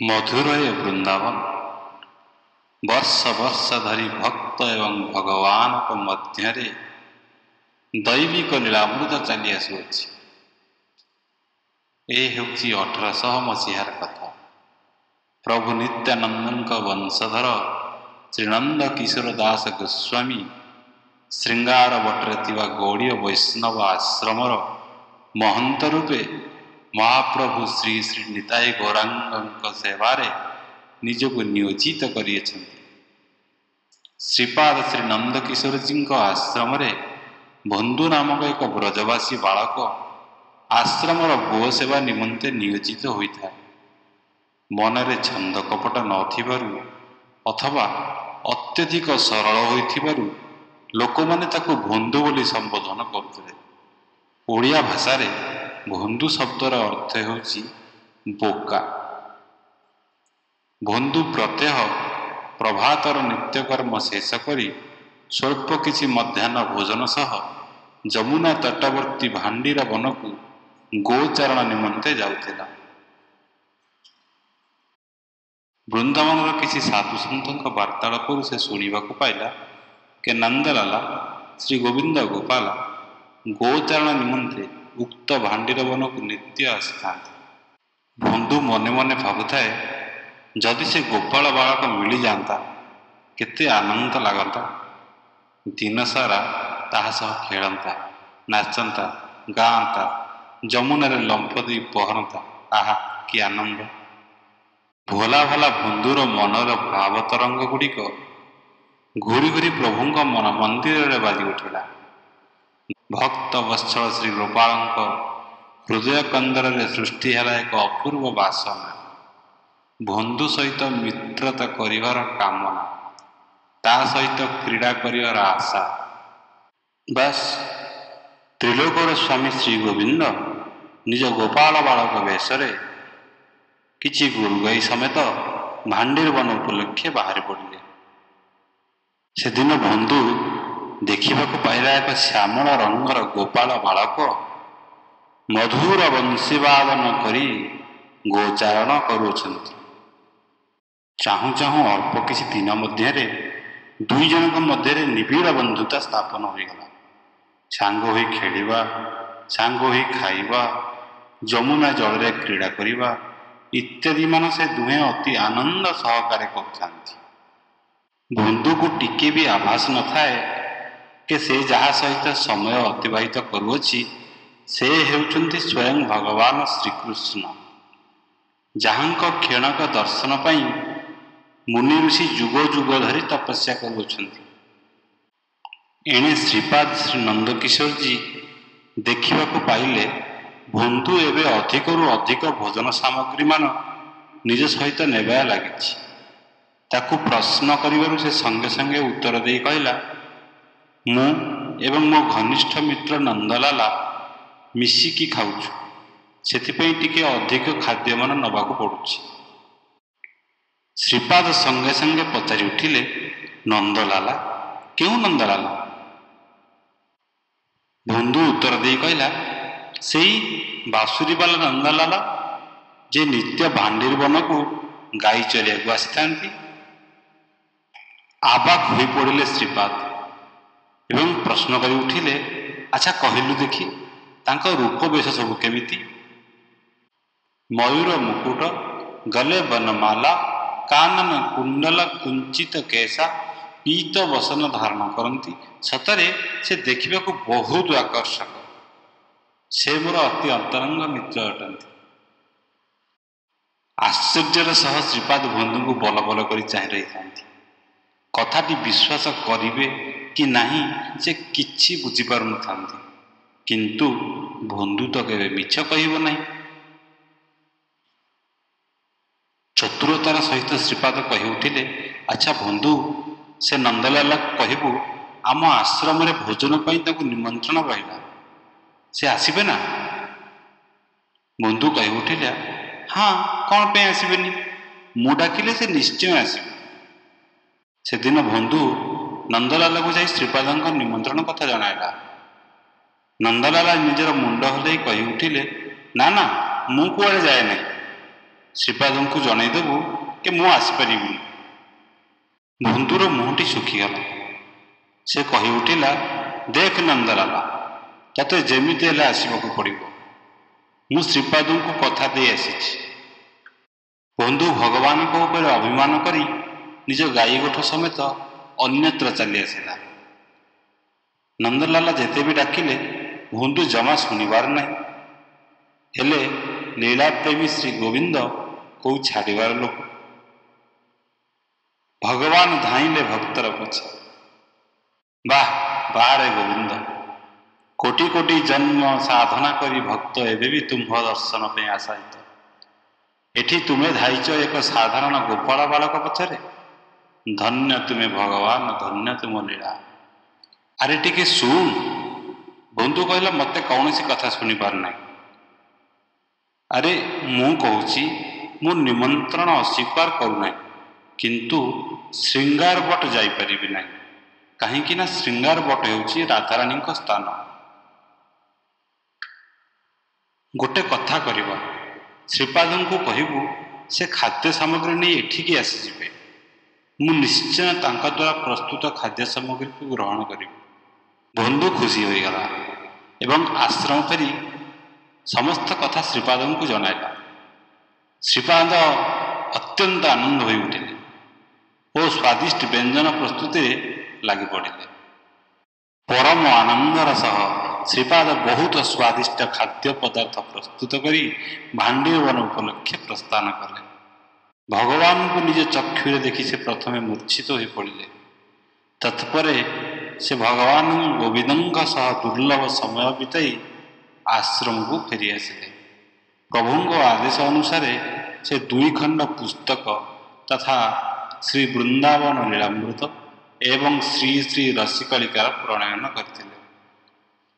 मधुर ए वृंदावन वर्ष वर्ष धरी भक्त एवं भगवान मध्य दैविक लीलामृत चली आसुअछि। ए हेउछि 1800 मसीहार कथा। प्रभु नित्यानंद वंशधर श्रीनंद किशोर दास गोस्वामी श्रृंगार बटरे थिबा गौड़ीय वैष्णव आश्रमर महंत रूपे महाप्रभु श्री श्री निताई गौरांग सेवारे निजको नियोजित करियछन्ति। श्रीपाद श्री नंद किशोर जी आश्रम बंधु नामक एक ब्रजवासी बालक आश्रमर गो सेवा निमंते नियोजित होता है। मनरे छंद कपट नथिबारु अथवा अत्यधिक सरल होइथिबारु लोकमाने ताकु बंधु बोली संबोधन करथिले। ओडिया भाषा रे बंधु शब्दर अर्थ हेउछि बोका। बंधु प्रत्यह प्रभातर नित्यकर्म शेष करी स्वल्प किछि मध्याह्न भोजन सह जमुना तटवर्ती भांडीर वनकु गोचारण निमंते जाउथिला। वृंदावन किसी साधु सन्त वार्तालापर से शुणा पाइला के नंदलाला श्री गोविंद गोपाल गोचारण निमंते उक्त भांडीर वन को नित्य आसी। बंधु मने मने भावुए जदि से गोपाल बालक मिल जाता केते आनंद लगता। दिन सारा ताहा सह खेलता, नाचता, गाता, जमुनार लंफ दी पहरता। आहा कि आनंद! भोला भला बंधुर मनर भाव तरंग गुड़िक घूरी घूरी प्रभुंक मन मंदिर बाजी उठिला। भक्त वत्सल श्री गोपाल हृदय कंदर सृष्टि है एक अपूर्व बासना। बंधु सहित मित्रता करिवार कामना, ता सहित क्रीड़ा करिवार आशा। बस त्रिलोकर स्वामी श्री गोविंद निज गोपाल बालक वेशरे किछि गुरु गाई समेत भांडीर वन उपलक्षे बाहर पड़े। से दिन बंधु देखा पाइला एक श्यामल रंगर गोपाल बालक मधुर वंशीवादन करी गोचारण करुछन्ति। चाहू चाहू अल्प किछि दिन मध्य दुई जनक मध्य निबिड़ बंधुता स्थापन हो गला। सांग होई खेलिबा, सांग होई खाइबा, जमुना जल रे क्रीड़ा करिबा इत्यादि मान से दुहे अति आनंद सहकारे करथांती। बंधु को टिके भी आभास न थाए कि से जहा सहित समय अतिबाहित करुअछि से हेउचंती स्वयं भगवान श्रीकृष्ण, जहांक क्षणक दर्शन पाई मुनि ऋषि जुग जुग धरी तपस्या करुछंती। एणे श्रीपाद श्री नंद किशोर जी देखा पाइले बंधु एवं अधिकरू अधिक भोजन सामग्री मान निज सहित नेबा लगी। ताकू प्रश्न करिवारु से संगे संगे उत्तर दे कहला, मु एवं मो घनिष्ठ मित्र नंदलाला मिसिकी खाऊछु, सेथिपई टिके अधिक खाद्य मान नबाकू पड़ुछि। श्रीपाद संगे संगे पचारि उठिले, नंदलाला क्यों नंदलाला? बंधु उत्तर दे कहला, सेई बासुरी वाला नंदलाला जे नित्य भांडीर वन को गाई चलिया आसी। आबाक हो पड़े श्रीपाद एवं प्रश्न कर उठिले, अच्छा कहलु देखी तांका रूप वेश सब केमिति? मयूर मुकुट, गले बनमाला, कानन कुंडल, कुंचित केशा, पीत वसन धारण करती। सतरे से देखा बहुत आकर्षक। से मोर अति अंतरंग मित्र अटंती। आश्चर्यर सह श्रीपाद बंधु को बल बल कर चाह रही था। कथाटी विश्वास करिवे कि नहीं से किछि बुझी पारु नथांती, किंतु बंधु तो केवे मिछ कहिबो नहीं। चतुरतार सहित श्रीपाद कहि उठिले, अच्छा बंधु से नंदलाला कहबू आम आश्रम रे भोजन पई ताकू निमंत्रण रहिला, से आसीबे ना? बंधु कहि उठिले, हाँ कौन पे आसीबेनी, मु डाकिले से निश्चय आसीबे। से दिन बंधु नंदलाला को जाई श्रीपादंक निमंत्रण कथा जणाइला। नंदलाला निजर मुंड हलई कहि उठिले, ना ना मु कुआडे जाए नहीं, ଶ୍ରୀପାଦଙ୍କୁ ଜଣାଇଦେବୁ କି ମୁଁ ଆସିପାରିବିନି। ବନ୍ଧୁର ମୁହଁଟି ଶୁଖିଗଲା। ସେ କହି ଉଠିଲା, ଦେଖ ନନ୍ଦଲାଲା, ତତେ ଯେମିତି ହେଲେ ଆସିବାକୁ ପଡ଼ିବ। ମୁଁ ଶ୍ରୀପାଦଙ୍କୁ କଥା ଦେଇ ଆସିଛି। ବନ୍ଧୁ ଭଗବାନଙ୍କ ଉପରେ ଅଭିମାନ କରି ନିଜ ଗାଈ ଗୋଠ ସମେତ ଅନ୍ୟତ୍ର ଚାଲି ଆସିଲା। ନନ୍ଦଲାଲା ଯେତେ ବି ଡାକିଲେ ବନ୍ଧୁ ଜମା ଶୁଣିବାର ନାହିଁ। ହେଲେ ଲୀଳାପ୍ରେମୀ ଶ୍ରୀ ଗୋବିନ୍ଦ କୋଉ ଛାଡ଼ିବାର ଲୋକ। ଭଗବାନ ଧାଇଁଲେ ଭକ୍ତର ପଛେ। ବାଃ ବାହାରେ ଗୋବିନ୍ଦ, କୋଟି କୋଟି ଜନ୍ମ ସାଧନା କରି ଭକ୍ତ ଏବେ ବି ତୁମ୍ଭ ଦର୍ଶନ ପାଇଁ ଆଶାୟିତ। ଏଠି ତୁମେ ଧାଇଛ ଏକ ସାଧାରଣ ଗୋପାଳ ବାଳକ ପଛରେ। ଧନ୍ୟ ତୁମେ ଭଗବାନ, ଧନ୍ୟ ତୁମ ଲୀଳା। ଆରେ ଟିକେ ଶୁଣ। ବନ୍ଧୁ କହିଲା, ମୋତେ କୌଣସି କଥା ଶୁଣିପାରୁ ନାହିଁ। ଆରେ ମୁଁ କହୁଛି, ମୁଁ ନିମନ୍ତ୍ରଣ ଅସ୍ୱୀକାର କରୁନାହିଁ, କିନ୍ତୁ ଶୃଙ୍ଗାର ବଟ ଯାଇପାରିବି ନାହିଁ। କାହିଁକି ନା ଶୃଙ୍ଗାର ବଟ ହେଉଛି ରାଧାରାଣୀଙ୍କ ସ୍ଥାନ। ଗୋଟେ କଥା କରିବା, ଶ୍ରୀପାଦଙ୍କୁ କହିବୁ ସେ ଖାଦ୍ୟ ସାମଗ୍ରୀ ନେଇ ଏଠିକି ଆସିଯିବେ। ମୁଁ ନିଶ୍ଚୟ ତାଙ୍କ ଦ୍ୱାରା ପ୍ରସ୍ତୁତ ଖାଦ୍ୟ ସାମଗ୍ରୀକୁ ଗ୍ରହଣ କରିବି। ବନ୍ଧୁ ଖୁସି ହୋଇଗଲା ଏବଂ ଆଶ୍ରମ ଫେରି ସମସ୍ତ କଥା ଶ୍ରୀପାଦଙ୍କୁ ଜଣାଇଲା। ଶ୍ରୀପାଦ ଅତ୍ୟନ୍ତ ଆନନ୍ଦ ହୋଇ ଉଠିଲେ ଓ ସ୍ୱାଦିଷ୍ଟ ବ୍ୟଞ୍ଜନ ପ୍ରସ୍ତୁତିରେ ଲାଗି ପଡ଼ିଲେ। ପରମ ଆନନ୍ଦର ସହ ଶ୍ରୀପାଦ ବହୁତ ସ୍ୱାଦିଷ୍ଟ ଖାଦ୍ୟ ପଦାର୍ଥ ପ୍ରସ୍ତୁତ କରି ଭାଣ୍ଡିବନ ଉପଲକ୍ଷେ ପ୍ରସ୍ଥାନ କଲେ। ଭଗବାନଙ୍କୁ ନିଜ ଚକ୍ଷୁରେ ଦେଖି ସେ ପ୍ରଥମେ ମୂର୍ଚ୍ଛିତ ହୋଇ ପଡ଼ିଲେ। ତତ୍ପରେ ସେ ଭଗବାନ ଗୋବିନ୍ଦଙ୍କ ସହ ଦୁର୍ଲଭ ସମୟ ବିତାଇ ଆଶ୍ରମକୁ ଫେରି ଆସିଲେ। ପ୍ରଭୁଙ୍କ ଆଦେଶ ଅନୁସାରେ ସେ 2 ଖଣ୍ଡ ପୁସ୍ତକ ତଥା ଶ୍ରୀ ବୃନ୍ଦାବନ ଲୀଳାମୃତ ଏବଂ ଶ୍ରୀ ଶ୍ରୀ ରସିକଳିକାର ପ୍ରଣୟନ କରିଥିଲେ।